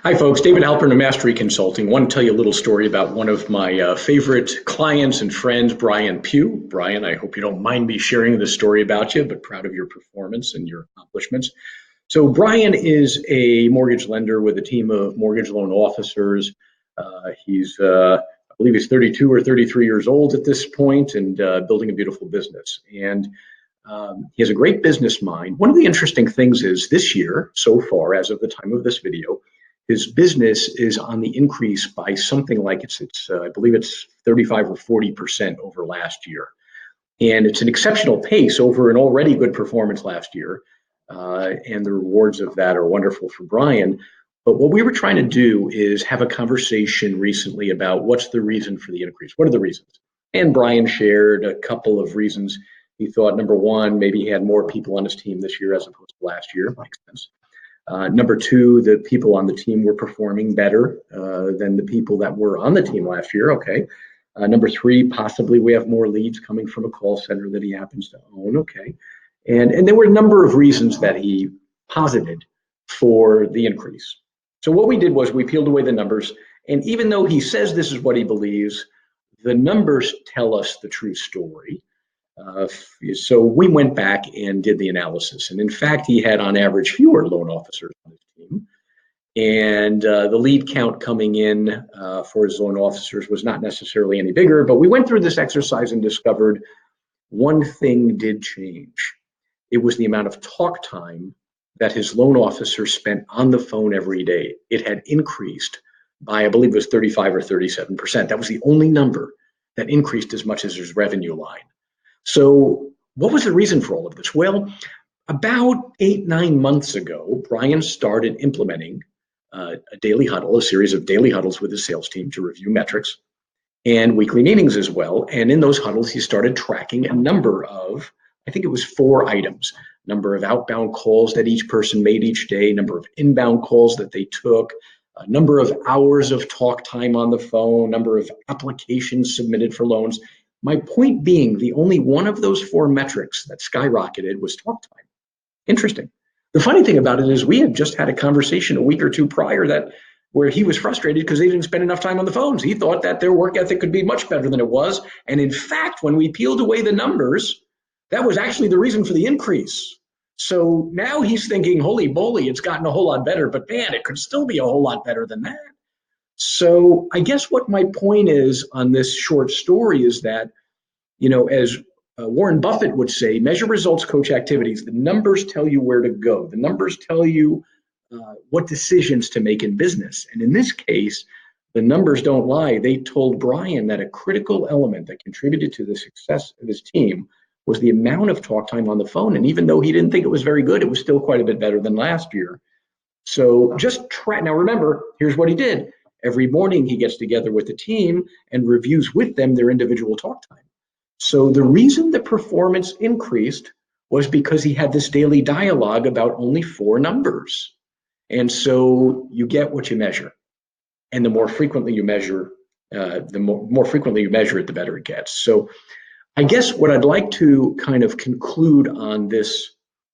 Hi, folks. David Halpern of Mastery Consulting. Want to tell you a little story about one of my favorite clients and friends, Brian Pugh. Brian, I hope you don't mind me sharing this story about you, but proud of your performance and your accomplishments. So, Brian is a mortgage lender with a team of mortgage loan officers. I believe he's 32 or 33 years old at this point and building a beautiful business. And he has a great business mind. One of the interesting things is this year, so far, as of the time of this video, his business is on the increase by something like I believe it's 35 or 40% over last year. And it's an exceptional pace over an already good performance last year. And the rewards of that are wonderful for Brian. But what we were trying to do is have a conversation recently about what's the reason for the increase? What are the reasons? And Brian shared a couple of reasons. He thought, number one, maybe he had more people on his team this year as opposed to last year. Makes sense. Number two, the people on the team were performing better than the people that were on the team last year. Okay. Number three, possibly we have more leads coming from a call center that he happens to own. Okay. And there were a number of reasons that he posited for the increase. So what we did was we peeled away the numbers. And even though he says this is what he believes, the numbers tell us the true story. So we went back and did the analysis. And in fact, he had on average fewer loan officers on his team. And the lead count coming in for his loan officers was not necessarily any bigger. But we went through this exercise and discovered one thing did change. It was the amount of talk time that his loan officers spent on the phone every day. It had increased by, I believe it was 35 or 37%. That was the only number that increased as much as his revenue line. So what was the reason for all of this? Well, about 8-9 months ago, Brian started implementing a daily huddle, a series of daily huddles with his sales team to review metrics and weekly meetings as well. And in those huddles, he started tracking a number of, I think it was 4 items, number of outbound calls that each person made each day, number of inbound calls that they took, a number of hours of talk time on the phone, number of applications submitted for loans. My point being, the only one of those 4 metrics that skyrocketed was talk time. Interesting. The funny thing about it is we had just had a conversation a week or two prior where he was frustrated because they didn't spend enough time on the phones. He thought that their work ethic could be much better than it was. And in fact, when we peeled away the numbers, that was actually the reason for the increase. So now he's thinking, holy moly, it's gotten a whole lot better, but man, it could still be a whole lot better than that. So I guess what my point is on this short story is that, as Warren Buffett would say, measure results, coach activities. The numbers tell you where to go. The numbers tell you what decisions to make in business. And in this case, the numbers don't lie. They told Brian that a critical element that contributed to the success of his team was the amount of talk time on the phone. And even though he didn't think it was very good, it was still quite a bit better than last year. So just try. Now, remember, here's what he did. Every morning he gets together with the team and reviews with them their individual talk time. So the reason the performance increased was because he had this daily dialogue about only 4 numbers. And so you get what you measure. And the more frequently you measure, the more frequently you measure it, the better it gets. So I guess what I'd like to kind of conclude on this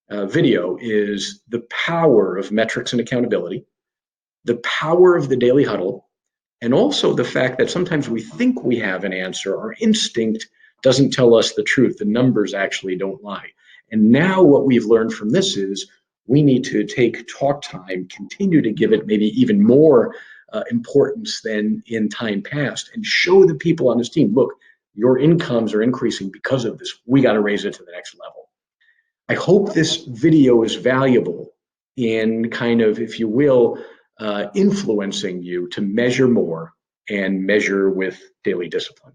video is the power of metrics and accountability, the power of the daily huddle, and also the fact that sometimes we think we have an answer. Our instinct doesn't tell us the truth. The numbers actually don't lie. And now what we've learned from this is we need to take talk time, continue to give it maybe even more importance than in time past, and show the people on this team, look, your incomes are increasing because of this. We got to raise it to the next level. I hope this video is valuable in kind of, if you will, influencing you to measure more and measure with daily discipline.